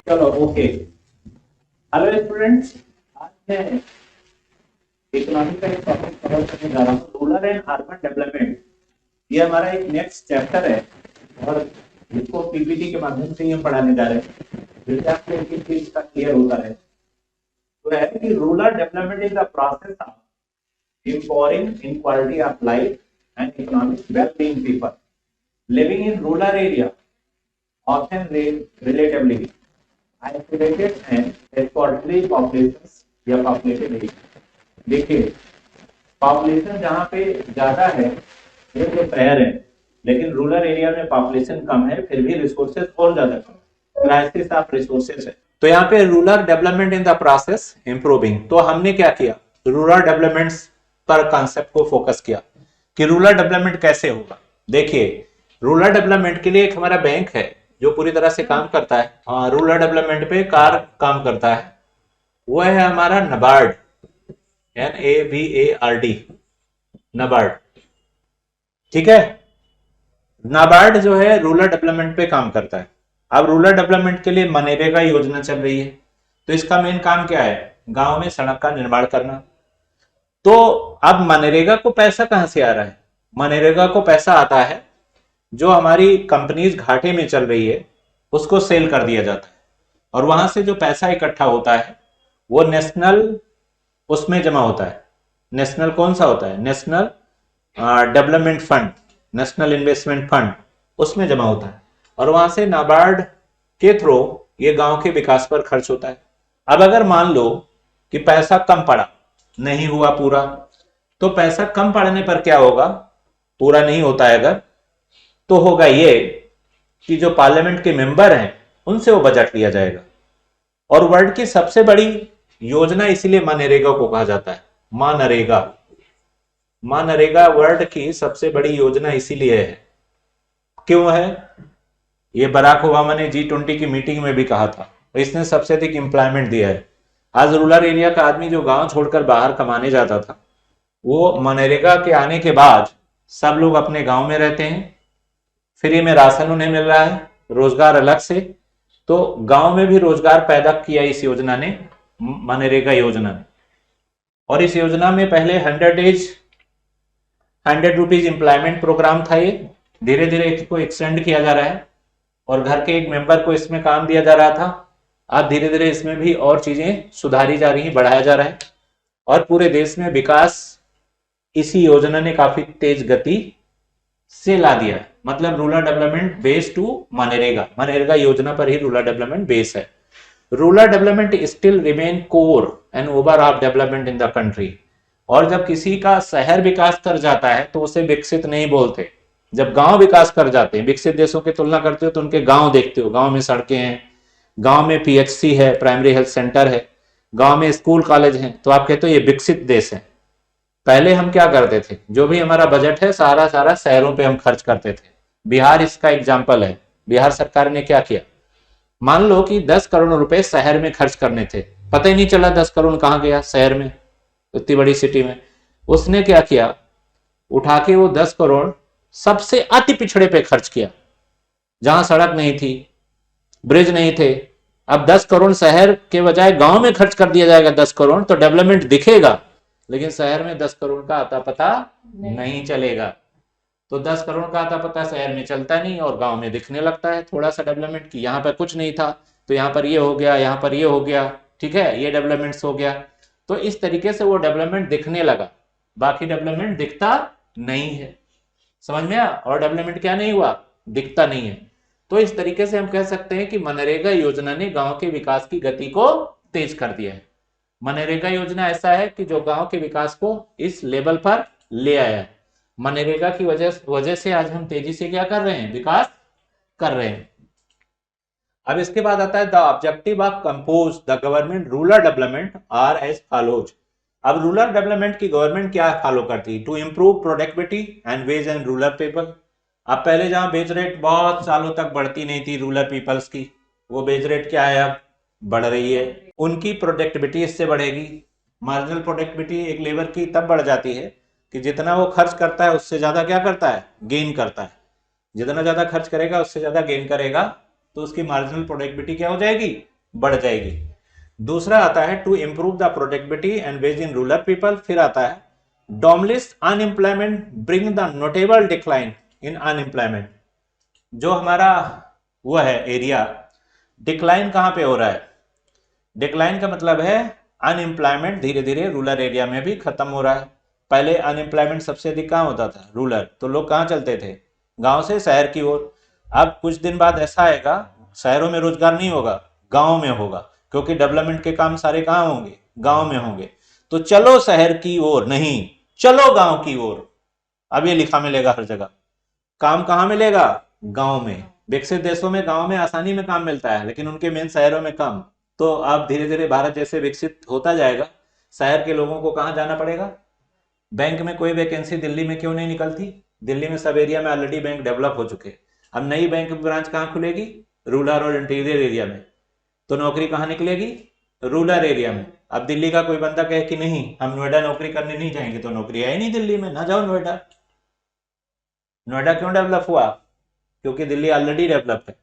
चलो okay. Hello students, आज मैं इकोनॉमिक का एक टॉपिक कवर करने जा रहा हूँ, रूरल एंड अर्बन डेवलपमेंट। ये हमारा एक नेक्स्ट चैप्टर है और इसको पीपीटी के माध्यम से ही हम पढ़ाने जा रहे हैं, जिससे आपको एक एक चीज का क्लियर होता है। तो है कि rural development is the process of improving in quality of life and economic well-being people living in rural area, often relatively isolated and sparsely populations या populated area। देखिए, पॉपुलेशन जहाँ पे ज्यादा है ये तो शहर है, लेकिन रूरल एरिया में पॉपुलेशन कम है, फिर भी रिसोर्सेज और ज्यादा कम, क्राइसिस ऑफ रिसोर्सेज है। तो यहाँ पे rural development in the process improving. तो हमने क्या किया, रूरल डेवलपमेंट पर कॉन्सेप्ट को फोकस किया कि रूरल डेवलपमेंट कैसे होगा। देखिए, रूरल डेवलपमेंट के लिए एक हमारा बैंक है जो पूरी तरह से काम करता है, रूरल डेवलपमेंट पे काम करता है, वो है हमारा नबार्ड, NABARD, नाबार्ड। ठीक है, नाबार्ड जो है रूरल डेवलपमेंट पे काम करता है। अब रूरल डेवलपमेंट के लिए मनरेगा योजना चल रही है, तो इसका मेन काम क्या है, गांव में सड़क का निर्माण करना। तो अब मनरेगा को पैसा कहां से आ रहा है, मनरेगा को पैसा आता है जो हमारी कंपनीज घाटे में चल रही है उसको सेल कर दिया जाता है, और वहां से जो पैसा इकट्ठा होता है वो नेशनल उसमें जमा होता है। नेशनल कौन सा होता है, national development fund, national investment fund, उसमें जमा होता है, और वहां से नाबार्ड के थ्रू ये गांव के विकास पर खर्च होता है। अब अगर मान लो कि पैसा कम पड़ा, नहीं हुआ पूरा, तो पैसा कम पड़ने पर क्या होगा, पूरा नहीं होता है अगर, तो होगा ये कि जो पार्लियामेंट के मेंबर हैं उनसे वो बजट लिया जाएगा। और वर्ल्ड की सबसे बड़ी योजना इसीलिए मनरेगा को कहा जाता है, मनरेगा। मनरेगा वर्ल्ड की सबसे बड़ी योजना इसीलिए है, क्यों है, ये बराक ओबामा ने G20 की मीटिंग में भी कहा था, इसने सबसे अधिक एम्प्लॉयमेंट दिया है। आज रूरल एरिया का आदमी जो गांव छोड़कर बाहर कमाने जाता था, वो मनरेगा के आने के बाद सब लोग अपने गांव में रहते हैं, फ्री में राशन उन्हें मिल रहा है, रोजगार अलग से। तो गांव में भी रोजगार पैदा किया इस योजना ने, मनरेगा योजना ने। और इस योजना में पहले 100 रुपीज एम्प्लॉयमेंट प्रोग्राम था, ये धीरे धीरे इसको एक्सटेंड किया जा रहा है और घर के एक मेंबर को इसमें काम दिया जा रहा था। अब धीरे धीरे इसमें भी और चीजें सुधारी जा रही हैं, बढ़ाया जा रहा है, और पूरे देश में विकास इसी योजना ने काफी तेज गति से ला दिया है। मतलब rural development base to MNREGA, MNREGA योजना पर ही रूरल डेवलपमेंट बेस है। Rural development still remain core and overall development in the country. और जब किसी का शहर विकास कर जाता है तो उसे विकसित नहीं बोलते, जब गांव विकास कर जाते हैं, विकसित देशों की तुलना करते हो तो उनके गांव देखते हो, गांव में सड़कें हैं, गांव में PHC है, प्राइमरी हेल्थ सेंटर है, गांव में स्कूल कॉलेज हैं, तो आप कहते हो ये विकसित देश है। पहले हम क्या करते थे, जो भी हमारा बजट है सारा सारा शहरों पे हम खर्च करते थे। बिहार इसका एग्जाम्पल है। बिहार सरकार ने क्या किया, मान लो कि 10 करोड़ रुपए शहर में खर्च करने थे, पता ही नहीं चला 10 करोड़ कहां गया शहर में, इतनी बड़ी सिटी में। उसने क्या किया, उठा के वो 10 करोड़ सबसे अति पिछड़े पे खर्च किया, जहां सड़क नहीं थी, ब्रिज नहीं थे। अब 10 करोड़ शहर के बजाय गांव में खर्च कर दिया जाएगा 10 करोड़, तो डेवलपमेंट दिखेगा, लेकिन शहर में 10 करोड़ का आता पता नहीं चलेगा। तो 10 करोड़ का आता पता शहर में चलता नहीं और गांव में दिखने लगता है थोड़ा सा डेवलपमेंट की, यहाँ पर कुछ नहीं था तो यहाँ पर ये हो गया, यहाँ पर ये हो गया, ठीक है, ये डेवलपमेंट्स हो गया। तो इस तरीके से वो डेवलपमेंट दिखने लगा, बाकी डेवलपमेंट दिखता नहीं है। समझ में आया, और डेवलपमेंट क्या नहीं हुआ, दिखता नहीं है। तो इस तरीके से हम कह सकते हैं कि मनरेगा योजना ने गांव के विकास की गति को तेज कर दिया है। मनरेगा योजना ऐसा है कि जो गांव के विकास को इस लेवल पर ले आया है। मनरेगा की वजह से आज हम तेजी से क्या कर रहे हैं, विकास कर रहे हैं। अब इसके बाद आता है the objective of compose the government rural development are as follows. अब रूरल डेवलपमेंट की गवर्नमेंट क्या फॉलो करती है, to improve productivity and wage and rural people. अब पहले जहां बेज रेट बहुत सालों तक बढ़ती नहीं थी रूरल पीपल्स की, वो बेज रेट क्या है, अब बढ़ रही है, उनकी प्रोडक्टिविटी इससे बढ़ेगी। मार्जिनल प्रोडक्टिविटी एक लेबर की तब बढ़ जाती है कि जितना वो खर्च करता है उससे ज्यादा क्या करता है, गेन करता है। जितना ज्यादा खर्च करेगा उससे ज्यादा गेन करेगा, तो उसकी मार्जिनल प्रोडक्टिविटी क्या हो जाएगी, बढ़ जाएगी। दूसरा आता है to improve the productivity and wage in rural people. फिर आता है डोमलिस्ट unemployment bring the notable decline in unemployment. जो हमारा वो है एरिया, डिक्लाइन कहां पे हो रहा है? डिक्लाइन का मतलब है अनएम्प्लॉयमेंट धीरे धीरे रूरल एरिया में भी खत्म हो रहा है। पहले अनएम्प्लॉयमेंट सबसे अधिक कहां होता था? रूरल। तो लोग कहां चलते थे? गांव से शहर की ओर। अब कुछ दिन बाद ऐसा आएगा, शहरों में रोजगार नहीं होगा, गांव में होगा, क्योंकि डेवलपमेंट के काम सारे कहां होंगे? गांव में होंगे। तो चलो शहर की ओर नहीं, चलो गांव की ओर। अब ये लिखा मिलेगा हर जगह। काम कहां मिलेगा? गांव में। विकसित देशों में गांव में आसानी में काम मिलता है, लेकिन उनके मेन शहरों में कम। तो अब धीरे धीरे भारत जैसे विकसित होता जाएगा, शहर के लोगों को कहां जाना पड़ेगा? बैंक में कोई वैकेंसी दिल्ली में क्यों नहीं निकलती? दिल्ली में सब एरिया में ऑलरेडी बैंक डेवलप हो चुके। अब नई बैंक ब्रांच कहां खुलेगी? रूरल और इंटीरियर एरिया में। तो नौकरी कहां निकलेगी? रूरल एरिया में। अब दिल्ली का कोई बंदा कहे कि नहीं हम नोएडा नौकरी करने नहीं जाएंगे, तो नौकरी है ही नहीं दिल्ली में, ना जाओ नोएडा। नोएडा क्यों डेवलप हुआ? क्योंकि दिल्ली ऑलरेडी डेवलप है।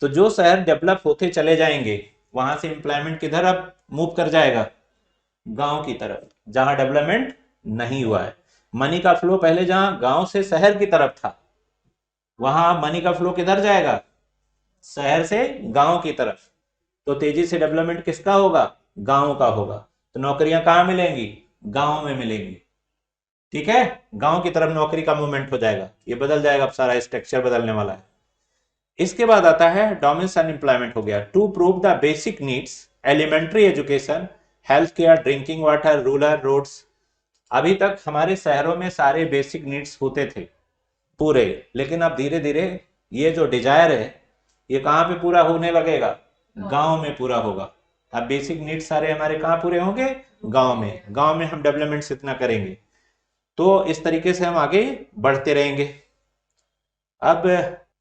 तो जो शहर डेवलप होते चले जाएंगे, वहां से एम्प्लॉयमेंट किधर अब मूव कर जाएगा? गांव की तरफ, जहां डेवलपमेंट नहीं हुआ है। मनी का फ्लो पहले जहां गांव से शहर की तरफ था, वहां मनी का फ्लो किधर जाएगा? शहर से गांव की तरफ। तो तेजी से डेवलपमेंट किसका होगा? गांव का होगा। तो नौकरियां कहां मिलेंगी? गांव में मिलेंगी। ठीक है, गांव की तरफ नौकरी का मूवमेंट हो जाएगा। ये बदल जाएगा, अब सारा स्ट्रक्चर बदलने वाला है। इसके बाद आता है डोमेन अनएम्प्लॉयमेंट हो गया। To prove the basic needs, elementary education, health care, drinking water, rural roads. अभी तक हमारे शहरों में सारे बेसिक नीड्स होते थे पूरे, लेकिन अब धीरे धीरे ये जो डिजायर है ये कहां पे पूरा होने लगेगा? गांव में पूरा होगा। अब बेसिक नीड्स सारे हमारे कहां पूरे होंगे? गांव में। गांव में हम डेवलपमेंट इतना करेंगे, तो इस तरीके से हम आगे बढ़ते रहेंगे। अब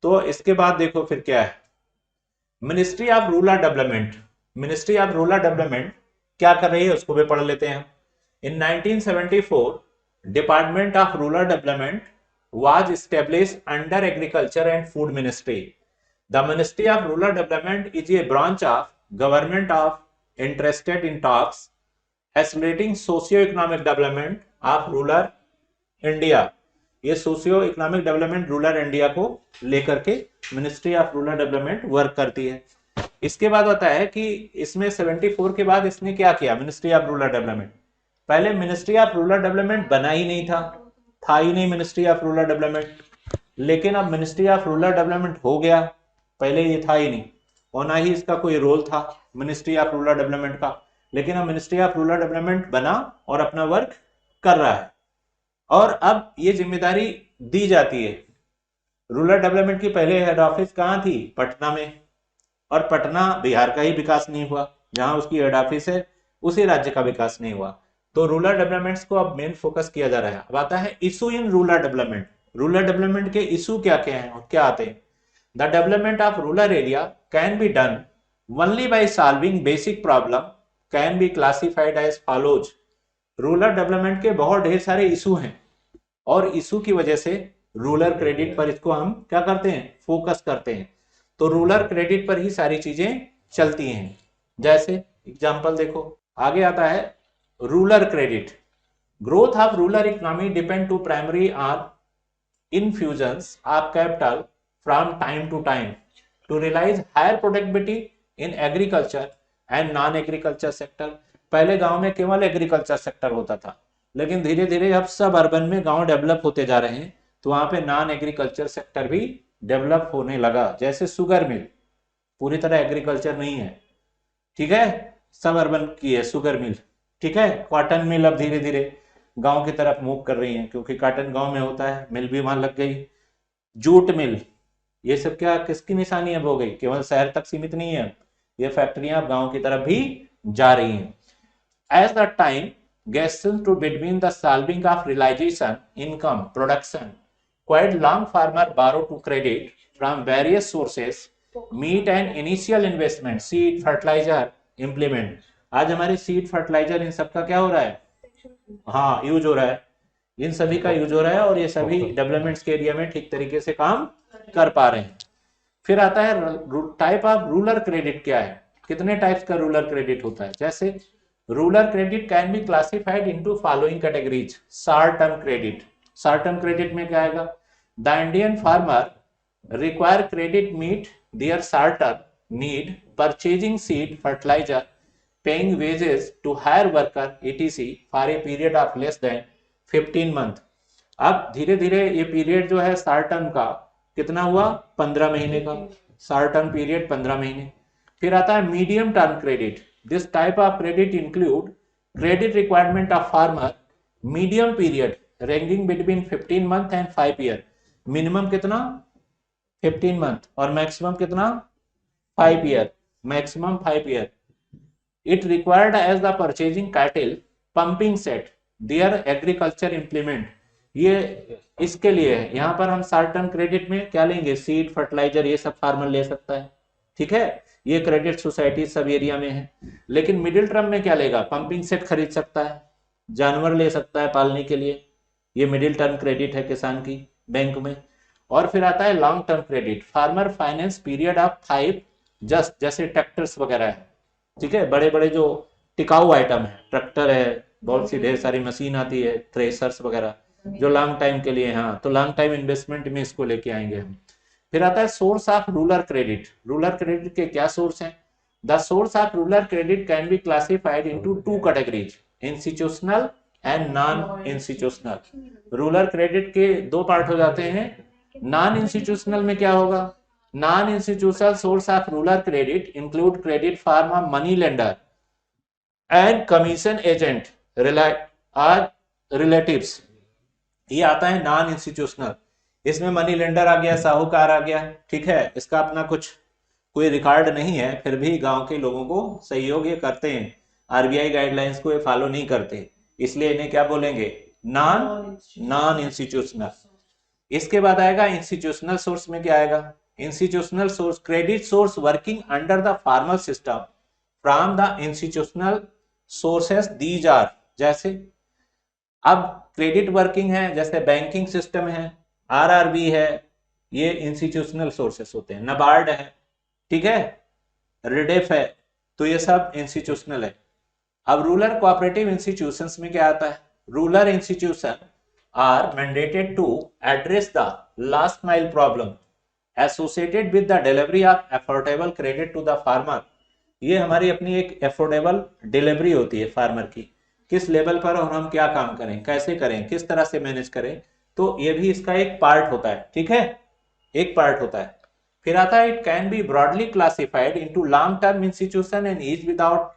तो इसके बाद देखो फिर क्या है, ministry of rural development. Ministry of rural development क्या कर रही है उसको भी पढ़ लेते हैं। इन 1974 department of rural development was established under agriculture and food ministry. The ministry of rural development is a branch of government of interested in talks accelerating socio-economic development of rural India. ये socio economic development rural India को लेकर के ministry of rural development work करती है। इसके बाद आता है कि इसमें 74 के बाद इसने क्या किया? Ministry of rural development. पहले मिनिस्ट्री ऑफ रूरल डेवलपमेंट बना ही नहीं था ही नहीं मिनिस्ट्री ऑफ रूरल डेवलपमेंट। लेकिन अब मिनिस्ट्री ऑफ रूरल डेवलपमेंट हो गया, पहले ये था ही नहीं, और ना ही इसका कोई रोल था मिनिस्ट्री ऑफ रूरल डेवलपमेंट का। लेकिन अब मिनिस्ट्री ऑफ रूरल डेवलपमेंट बना और अपना वर्क कर रहा है, और अब ये जिम्मेदारी दी जाती है। रूरल डेवलपमेंट की पहले हेड ऑफिस कहां थी? पटना में। और पटना बिहार का ही विकास नहीं हुआ, जहां उसकी हेड ऑफिस है उसी राज्य का विकास नहीं हुआ। तो रूरल डेवलपमेंट्स को अब मेन फोकस किया जा रहा है। अब आता है issue in rural development. Rural development के इशू क्या क्या हैं और क्या आते हैं? The development of rural area can be done only by solving basic problem can be classified as follows. Rural development के बहुत ढेर सारे इशू हैं, और इशू की वजह से रूरल क्रेडिट पर इसको हम क्या करते हैं? फोकस करते हैं। तो रूरल क्रेडिट पर ही सारी चीजें चलती हैं। जैसे एग्जांपल देखो, आगे आता है rural credit. Growth of rural economy depend to primary on infusions of capital from time to time to realize higher productivity in agriculture and non-agriculture sector. पहले गांव में केवल एग्रीकल्चर सेक्टर होता था, लेकिन धीरे धीरे अब सब अर्बन में गांव डेवलप होते जा रहे हैं, तो वहां पे नॉन एग्रीकल्चर सेक्टर भी डेवलप होने लगा। जैसे शुगर मिल पूरी तरह एग्रीकल्चर नहीं है, ठीक है, सब अर्बन की है शुगर मिल, ठीक है। कॉटन मिल अब धीरे धीरे गांव की तरफ मूव कर रही हैं, क्योंकि कॉटन गांव में होता है, मिल भी वहां लग गई। जूट मिल, ये सब क्या किसकी निशानी अब हो गई? केवल शहर तक सीमित नहीं है, ये फैक्ट्रियां अब गांव की तरफ भी जा रही हैं। As the time gets to between the solving of realization, income, production, quite long farmer borrow to credit from various sources, meet an initial investment, seed, fertilizer, implement। आज हमारी सीड फर्टिलाइजर इन सब का क्या हो रहा है? हाँ, यूज हो रहा है, इन सभी का यूज हो रहा है, और ये सभी डेवलपमेंट्स के एरिया में ठीक तरीके से काम कर पा रहे हैं। फिर आता है टाइप ऑफ रूरल क्रेडिट क्या है? कितने टाइप्स का रूरल क्रेडिट होता है? जैसे rural credit can be classified into following categories. Short term credit, short term credit में क्या आएगा? The Indian farmer require credit meet their short term need, purchasing seed, fertiliser, paying wages to hire worker etc for a period of less than 15 month। अब धीरे धीरे ये period जो है short term का कितना हुआ? 15 महीने का। शॉर्ट टर्म पीरियड 15 महीने। फिर आता है medium term credit. This type of credit include credit requirement of farmer medium period ranging between 15 month and 5 year. Minimum कितना? 15 मंथ और मैक्सिमम कितना? 5 year, maximum 5 year. It required as the purchasing cattle, pumping set, their agriculture implement। ये इसके लिए है। यहाँ पर हम शॉर्ट टर्म क्रेडिट में क्या लेंगे? सीड, फर्टिलाइजर, ये सब फार्मर ले सकता है, ठीक है। ये क्रेडिट सोसाइटी सब एरिया में है। लेकिन मिडिल टर्म में क्या लेगा? पंपिंग सेट खरीद सकता है, जानवर ले सकता है पालने के लिए। ये मिडिल टर्म क्रेडिट है किसान की बैंक में। और फिर आता है long term credit. Farmer finance period of 5 just, जैसे ट्रैक्टर्स वगैरह है, ठीक है, बड़े बड़े जो टिकाऊ आइटम है, ट्रैक्टर है, बहुत सी ढेर सारी मशीन आती है, थ्रेसर्स वगैरह, जो लॉन्ग टाइम के लिए, हाँ, तो लॉन्ग टाइम इन्वेस्टमेंट में इसको लेके आएंगे हम। फिर आता है source of rural credit. Rural credit के क्या सोर्स हैं? The source of rural credit can be classified into 2 categories, institutional and non institutional. Rural credit के 2 पार्ट हो जाते हैं। नॉन इंस्टीट्यूशनल में क्या होगा? Non-institutional source of rural credit include credit from a money lender and commission agent or relatives। ये आता है नॉन इंस्टीट्यूशनल। इसमें मनी लेंडर आ गया, साहूकार आ गया, ठीक है। इसका अपना कुछ कोई रिकॉर्ड नहीं है, फिर भी गांव के लोगों को सहयोग ये करते हैं। आरबीआई गाइडलाइंस को ये फॉलो नहीं करते, इसलिए इन्हें क्या बोलेंगे? Non institutional. इसके बाद आएगा इंस्टीट्यूशनल सोर्स में क्या आएगा? Institutional source, credit source working under the formal system from the institutional sources these are। जैसे अब क्रेडिट वर्किंग है, जैसे बैंकिंग सिस्टम है, आरआरबी है, ये इंस्टीट्यूशनल सोर्सेस होते हैं। नबार्ड है, ठीक है, रिडेफ है, तो ये सब इंस्टीट्यूशनल है। अब रूरल कोऑपरेटिव इंस्टीट्यूशंस में क्या आता है? Rural institution are mandated to address the last mile problem associated with the delivery of affordable credit to the farmer. ये हमारी अपनी एक अफोर्डेबल डिलीवरी होती है फार्मर की, किस लेवल पर और हम क्या काम करें, कैसे करें, किस तरह से मैनेज करें, तो ये भी इसका एक पार्ट होता है, ठीक है, एक पार्ट होता है। फिर आता है it can be broadly classified into long term institution and is without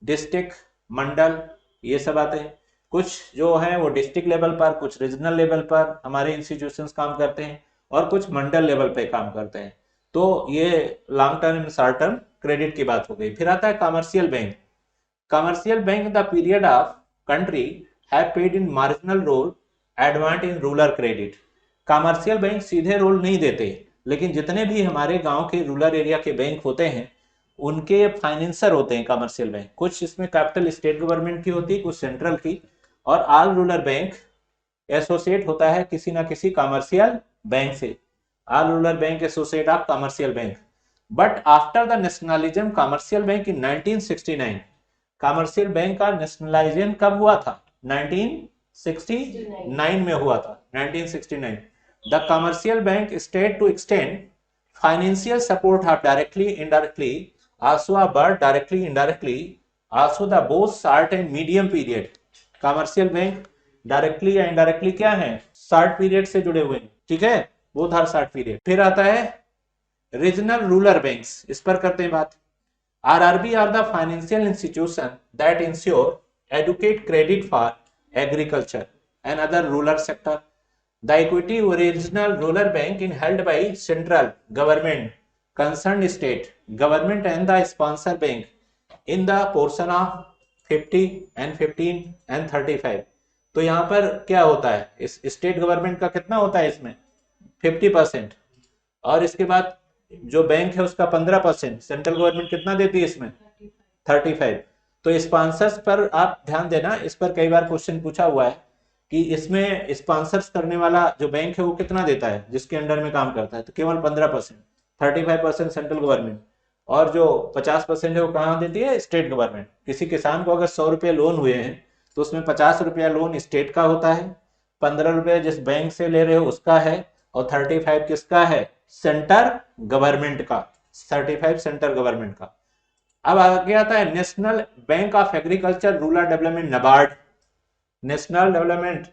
district, mandal, ये सब आते हैं। कुछ जो है वो डिस्ट्रिक्ट लेवल पर, कुछ रीजनल लेवल पर हमारे इंस्टीट्यूशंस काम करते हैं और कुछ मंडल लेवल पे काम करते हैं। तो ये long term short term credit की बात हो गई। फिर आता है commercial bank. Commercial bank the period of country have paid in marginal role advance in rural credit. Commercial bank सीधे रोल नहीं देते, लेकिन जितने भी हमारे गांव के रूरल एरिया के बैंक होते हैं उनके फाइनेंसर होते हैं कमर्शियल बैंक। कुछ इसमें कैपिटल स्टेट गवर्नमेंट की होती है, कुछ सेंट्रल की, और ऑल रूरल बैंक एसोसिएट होता है किसी ना किसी कमर्शियल बैंक से। All rural bank associate of commercial bank. But after the nationalism commercial bank in 1969, commercial bank का नेशनलाइजेशन कब हुआ था? 1969 में हुआ था, 1969। The commercial bank state to extend financial support of directly indirectly also but directly indirectly also the both short and medium period. Commercial bank directly या indirectly क्या है? शॉर्ट पीरियड से जुड़े हुए हैं, ठीक है, बोथ आर शॉर्ट पीरियड। फिर आता है रीजनल रूरल बैंक्स, इस पर करते हैं बात। RRB are the financial institution that ensure adequate credit for agriculture and other rural sector. The equity regional rural bank in held by central government, concern state government and the sponsor bank in the portion of 50 and 15 and 35। तो यहाँ पर क्या होता है? इस state government का कितना होता है इसमें? 50%, और इसके बाद जो बैंक है उसका 15%, सेंट्रल गवर्नमेंट कितना देती है इसमें? 35। तो स्पॉन्सर्स पर आप ध्यान देना, इस पर कई बार क्वेश्चन पूछा हुआ है कि इसमें स्पॉन्सर्स करने वाला जो बैंक है वो कितना देता है जिसके अंडर में काम करता है? तो केवल 15%, 35% सेंट्रल गवर्नमेंट और जो 50% है वो कहाँ देती है? State government. किसी किसान को अगर 100 रुपये लोन हुए हैं तो उसमें 50 रुपया लोन स्टेट का होता है, 15 रुपये जिस बैंक से ले रहे हो उसका है, और 35 किसका है? सेंटर गवर्नमेंट का। 35 सेंटर गवर्नमेंट का। अब आगे आता है national bank of agriculture rural development, NABARD. National development,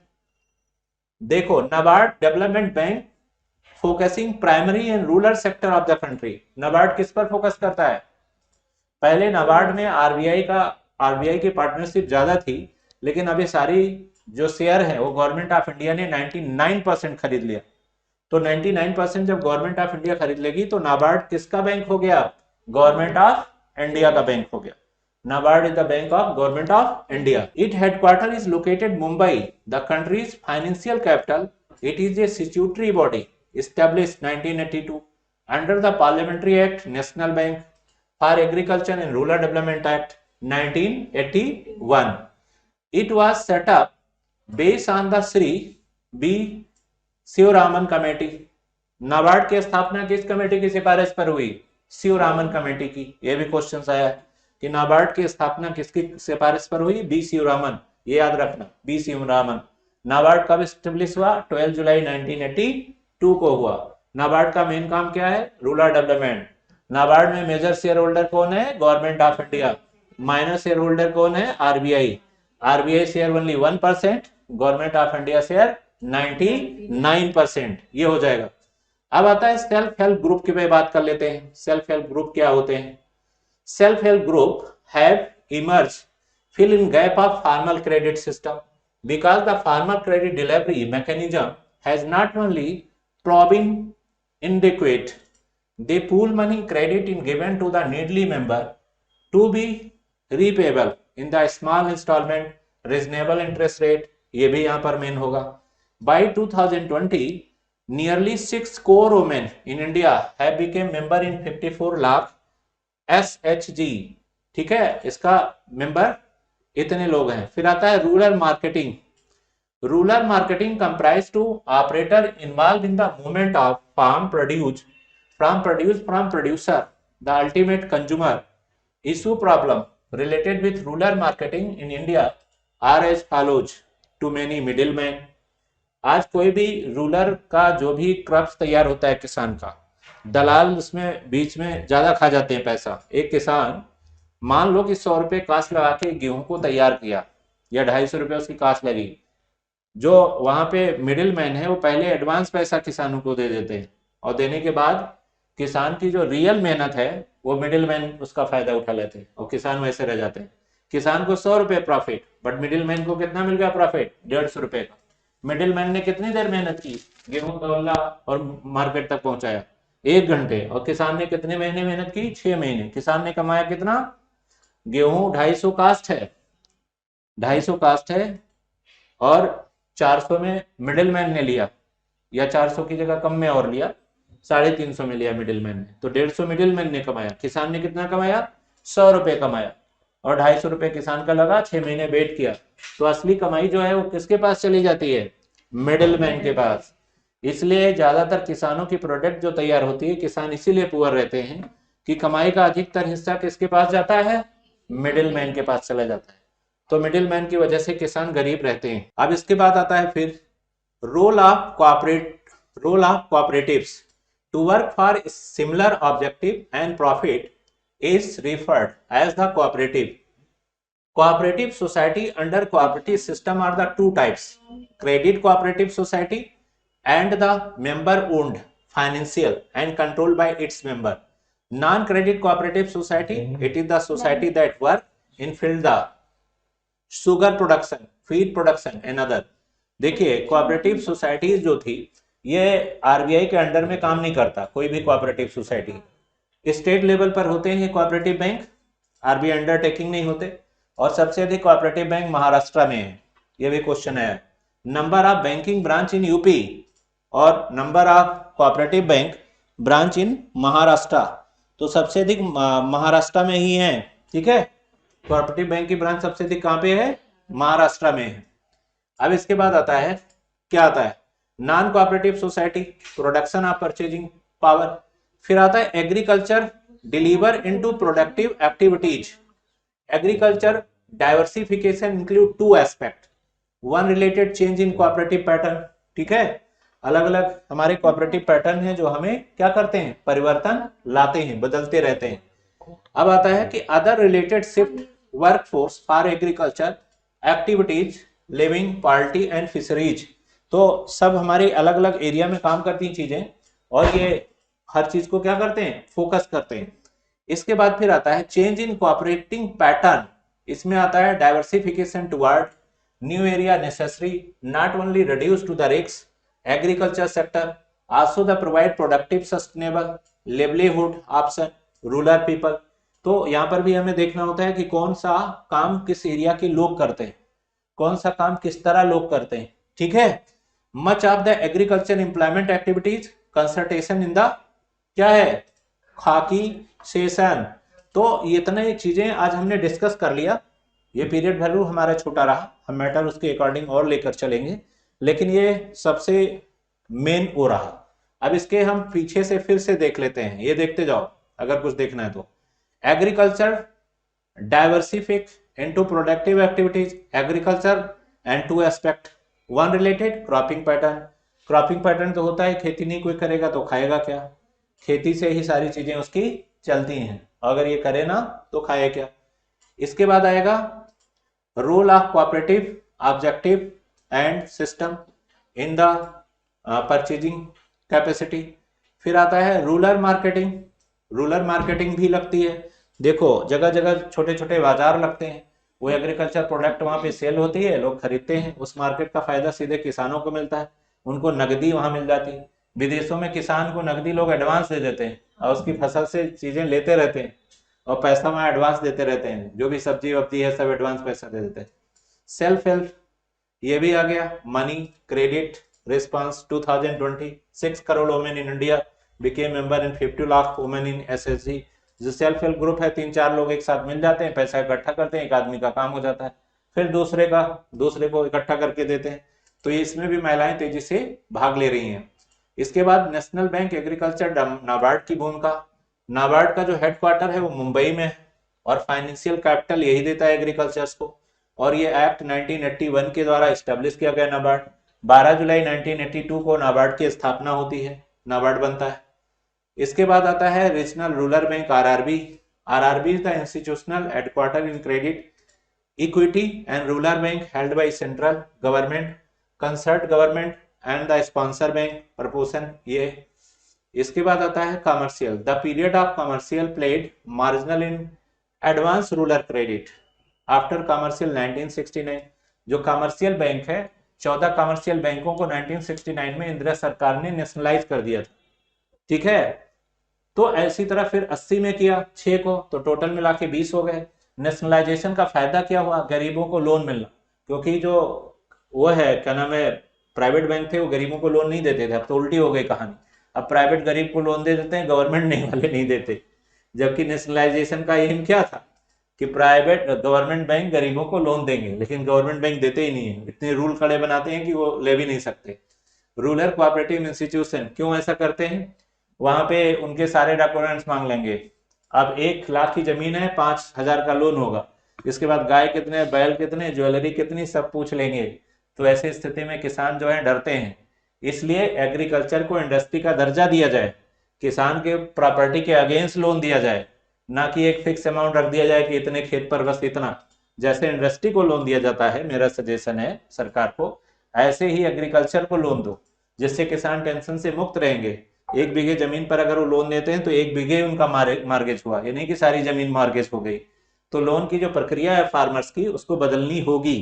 देखो NABARD development bank focusing primary and rural sector of the country. NABARD किस पर फोकस करता है? पहले नाबार्ड में आरबीआई की पार्टनरशिप ज्यादा थी, लेकिन अभी सारी जो शेयर है वो गवर्नमेंट ऑफ इंडिया ने 99% खरीद लिया। तो 99% जब गवर्नमेंट ऑफ इंडिया खरीद लेगी तो नाबार्ड किसका बैंक हो गया? गवर्नमेंट ऑफ इंडिया का बैंक हो गया। NABARD is the bank of government of India. Its headquarters is located Mumbai, the country's financial capital. It is a statutory body established 1982 under the Parliamentary Act, National Bank for Agriculture and Rural Development Act 1981. It was set up based on the Sri B. Sivaraman committee. NABARD की स्थापना किस committee की सिफारिश पर हुई? Sivaraman committee की। यह भी क्वेश्चन आया है कि नाबार्ड की स्थापना किसकी सिफारिश पर हुई? बी शिवरामन। ये याद रखना, बी शिवरामन। नाबार्ड कब स्टेब्लिश हुआ? 12 जुलाई 1982 को हुआ। नाबार्ड का मेन काम क्या है? Rural development. नाबार्ड में मेजर शेयर होल्डर कौन है? Government of India. Minor share holder कौन है? RBI. RBI share only 1%, government of India share 99%। ये हो जाएगा। अब आता है सेल्फ हेल्प ग्रुप की पे बात कर लेते हैं। सेल्फ हेल्प ग्रुप क्या होते हैं? Self help group have emerge fill in gap of formal credit system because the formal credit delivery mechanism has not only proven inadequate. They pool money credit in given to the needy member to be repayable in the small installment, reasonable interest rate. ये भी यहाँ पर main होगा। By 2020, nearly 6 crore women in India have become member in 54 lakh SHG। ठीक है, इसका member इतने लोग हैं। फिर आता है rural marketing. Rural marketing comprise to operator involve in the movement of farm produce from producer the ultimate consumer. Issue problem related with rural marketing in India are as follows. Too many middle man. आज कोई भी rural का जो भी crops तैयार होता है किसान का, दलाल उसमें बीच में ज्यादा खा जाते हैं पैसा। एक किसान मान लो कि 100 रुपए कास्ट लगा के गेहूं को तैयार किया, या 250 रुपए उसकी कास्ट लगी। जो वहां पे मिडिल मैन है वो पहले एडवांस पैसा किसानों को दे देते हैं, और देने के बाद किसान की जो रियल मेहनत है वो मिडिल मैन उसका फायदा उठा लेते हैं, और किसान वैसे रह जाते हैं। किसान को 100 रुपए प्रॉफिट, बट मिडिल मैन को कितना मिल गया प्रॉफिट? 150 रुपए का। मिडिल मैन ने कितनी देर मेहनत की? गेहूं तौला और मार्केट तक पहुंचाया 1 घंटे, और किसान ने कितने महीने मेहनत की? 6 महीने। किसान ने कमाया कितना? गेहूं 250 कास्ट है, 250 कास्ट है, और 400 में मिडिल मैन ने लिया, या 400 की जगह कम में और लिया, 350 में लिया मिडिल मैन ने, तो 150 मिडिल मैन ने कमाया। किसान ने कितना कमाया? 100 रुपए कमाया, और 250 रुपए किसान का लगा, 6 महीने वेट किया। तो असली कमाई जो है वो किसके पास चली जाती है? मिडिल मैन के पास। इसलिए ज्यादातर किसानों की प्रोडक्ट जो तैयार होती है, किसान इसीलिए पुअर रहते हैं कि कमाई का अधिकतर हिस्सा किसके पास जाता है? मिडिल मैन के पास चला जाता है। तो मिडिल मैन की वजह से किसान गरीब रहते हैं। अब इसके बाद आता है फिर role of cooperatives to work for similar objective and profit is referred as the cooperative. Cooperative society under cooperative system are the two types: credit cooperative society and the member owned, financial and controlled by its member. Non-credit cooperative society, it is the society that work in field the sugar production, feed production and other. देखिए cooperative societies जो थी ये RBI के under में काम नहीं करता। कोई भी कोऑपरेटिव सोसाइटी स्टेट लेवल पर होते हैं कोऑपरेटिव बैंक, आरबीआई अंडरटेकिंग नहीं होते। और सबसे अधिक कोऑपरेटिव बैंक महाराष्ट्र में है, यह भी क्वेश्चन है। Number of banking branch in UP और number of cooperative bank branch in Maharashtra, तो सबसे अधिक महाराष्ट्र में ही है। ठीक है, कोऑपरेटिव बैंक की ब्रांच सबसे अधिक कहां पे है? महाराष्ट्र में है। अब इसके बाद आता है, क्या आता है? Non cooperative society, production of purchasing power. फिर आता है agriculture deliver into productive activities. Agriculture diversification include to aspect, one related change in cooperative pattern, ठीक है, अलग अलग हमारे कोऑपरेटिव पैटर्न है जो हमें क्या करते हैं, परिवर्तन लाते हैं, बदलते रहते हैं। अब आता है कि other related shift workforce for agriculture activities, living, party and fisheries. तो सब हमारी अलग अलग एरिया में काम करती चीजें, और ये हर चीज को क्या करते हैं, फोकस करते हैं। इसके बाद फिर आता है चेंज इन कोऑपरेटिंग पैटर्न। इसमें आता है diversification toward new area necessary, not only reduce to the risk agriculture sector, also the provide productive sustainable livelihood option rural people. तो यहाँ पर भी हमें देखना होता है कि कौन सा काम किस एरिया के लोग करते हैं, कौन सा काम किस तरह लोग करते हैं, ठीक है। Much of the agriculture employment activities consultation in the क्या है, खाकी सेशन। तो इतने चीजें आज हमने डिस्कस कर लिया। ये पीरियड वैल्यू हमारा छोटा रहा, हम मैटर उसके अकॉर्डिंग और लेकर चलेंगे, लेकिन ये सबसे मेन हो रहा। अब इसके हम पीछे से फिर से देख लेते हैं, ये देखते जाओ अगर कुछ देखना है तो। Agriculture diversify into productive activities, agriculture and two aspect, one related cropping pattern. Cropping pattern तो होता है खेती नहीं कोई करेगा तो खाएगा क्या, खेती से ही सारी चीजें उसकी चलती हैं, अगर ये करे ना तो खाए क्या। इसके बाद आएगा role of cooperative objective and system in the purchasing capacity. फिर आता है रूरल मार्केटिंग, रूरल मार्केटिंग भी लगती है। देखो जगह जगह छोटे छोटे बाजार लगते हैं, वो एग्रीकल्चर प्रोडक्ट वहां पे सेल होती है, लोग खरीदते हैं, उस मार्केट का फायदा सीधे किसानों को मिलता है, उनको नकदी वहां मिल जाती है। विदेशों में किसान को नकदी लोग एडवांस दे देते हैं और उसकी फसल से चीजें लेते रहते हैं और पैसा वहां एडवांस देते रहते हैं, जो भी सब्जी वब्जी है सब एडवांस पैसा दे देते हैं। सेल्फ हेल्प ये भी आ गया, money credit response 2020 6 crore women in India became member in 50 lakh women in SSG. जो सेल्फ हेल्प ग्रुप है, 3-4 लोग एक साथ मिल जाते हैं, पैसा इकट्ठा करते हैं, एक आदमी का काम हो जाता है, फिर दूसरे को इकट्ठा करके देते हैं। तो ये इसमें भी महिलाएं तेजी से भाग ले रही हैं। इसके बाद नेशनल बैंक एग्रीकल्चर नाबार्ड की भूमिका। नाबार्ड का जो हेडक्वार्टर है वो मुंबई में है और फाइनेंशियल कैपिटल यही देता है एग्रीकल्चर्स को। और ये एक्ट 1981 के द्वारा स्टेब्लिश किया गया नाबार्ड। 12 जुलाई 1982 को नाबार्ड की स्थापना होती है, नाबार्ड बनता है। इसके बाद आता है regional rural bank RRB. RRB is the institutional headquarter in credit equity and rural bank held by central government, concert government and the sponsor bank proportion ये। इसके बाद आता है commercial, the period of commercial played marginal in advance rural credit after commercial 1969। जो commercial bank है, 14 commercial बैंकों को 1969 में इंदिरा सरकार ने नेशनलाइज कर दिया था, ठीक है। तो ऐसी तरह फिर 80 में किया 6 को, तो टोटल मिला के 20 हो गए। नेशनलाइजेशन का फायदा क्या हुआ, गरीबों को लोन मिलना, क्योंकि जो वो है क्या नाम है प्राइवेट बैंक थे वो गरीबों को लोन नहीं देते थे, अब तो उल्टी हो गई कहानी, अब प्राइवेट गरीब को लोन दे देते हैं, गवर्नमेंट नहीं वाले नहीं देते। जबकि नेशनलाइजेशन का एम क्या था कि प्राइवेट गवर्नमेंट बैंक गरीबों को लोन देंगे, लेकिन गवर्नमेंट बैंक देते ही नहीं है, इतने रूल खड़े बनाते हैं कि वो ले भी नहीं सकते। रूरल कोऑपरेटिव इंस्टीट्यूशन क्यों ऐसा करते हैं, वहां पे उनके सारे डॉक्यूमेंट्स मांग लेंगे। अब 1 लाख की जमीन है, 5,000 का लोन होगा, इसके बाद गाय कितने, बैल कितने, ज्वेलरी कितनी, सब पूछ लेंगे। तो ऐसी स्थिति में किसान जो है डरते हैं, इसलिए एग्रीकल्चर को इंडस्ट्री का दर्जा दिया जाए, किसान के प्रॉपर्टी के अगेंस्ट लोन दिया जाए, ना कि एक फिक्स अमाउंट रख दिया जाए कि इतने खेत पर बस इतना। जैसे इंडस्ट्री को लोन दिया जाता है, मेरा सजेशन है सरकार को, ऐसे ही एग्रीकल्चर को लोन दो, जिससे किसान टेंशन से मुक्त रहेंगे। 1 बीघे जमीन पर अगर वो लोन देते हैं तो 1 बीघे उनका मार्गेज हुआ, ये नहीं कि सारी जमीन मार्गेज हो गई। तो लोन की जो प्रक्रिया है फार्मर्स की उसको बदलनी होगी।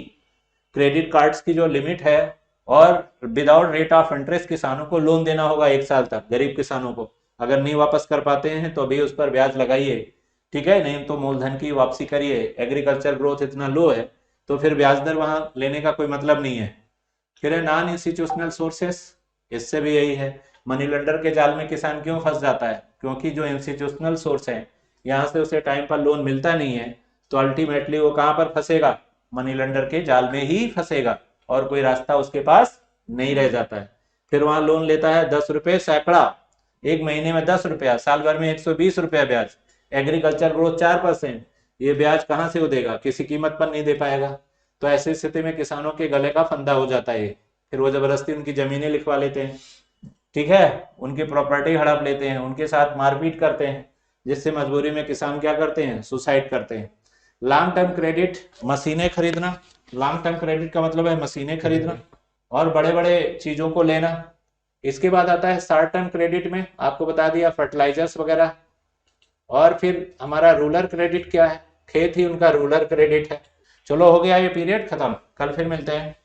क्रेडिट कार्ड्स की जो लिमिट है और विदाउट रेट ऑफ इंटरेस्ट किसानों को लोन देना होगा 1 साल तक, गरीब किसानों को। अगर नहीं वापस कर पाते हैं तो अभी उस पर ब्याज लगाइए, ठीक है, नहीं तो मूलधन की वापसी करिए। एग्रीकल्चर ग्रोथ इतना लो है तो फिर ब्याज दर वहां लेने का कोई मतलब नहीं है। फिर है नॉन इंस्टीट्यूशनल सोर्सेस, इससे भी यही है, मनी लेंडर के जाल में किसान क्यों फंस जाता है, क्योंकि जो इंस्टीट्यूशनल सोर्स है यहाँ से उसे टाइम पर लोन मिलता नहीं है, तो अल्टीमेटली वो कहां पर फंसेगा, मनी लेंडर के जाल में ही फंसेगा और कोई रास्ता उसके पास नहीं रह जाता है। फिर वहां लोन लेता है 10 रुपए सैकड़ा, 1 महीने में 10 रुपया, साल भर में 120 रुपया ब्याज, एग्रीकल्चर ग्रोथ 4%, ये ब्याज कहाँ से देगा, किसी कीमत पर नहीं दे पाएगा। तो ऐसी स्थिति में किसानों के गले का फंदा हो जाता है, फिर वो जबरदस्ती उनकी जमीनें लिखवा लेते हैं, ठीक है, उनकी प्रॉपर्टी हड़प लेते हैं, उनके साथ मारपीट करते हैं, जिससे मजबूरी में किसान क्या करते हैं, सुसाइड करते हैं। लॉन्ग टर्म क्रेडिट, मशीनें खरीदना, लॉन्ग टर्म क्रेडिट का मतलब है मशीनें खरीदना और बड़े बड़े चीजों को लेना। इसके बाद आता है शॉर्ट टर्म क्रेडिट में आपको बता दिया फर्टिलाइजर्स वगैरह। और फिर हमारा रूरल क्रेडिट क्या है, खेत ही उनका रूरल क्रेडिट है। चलो हो गया ये पीरियड खत्म, कल फिर मिलते हैं।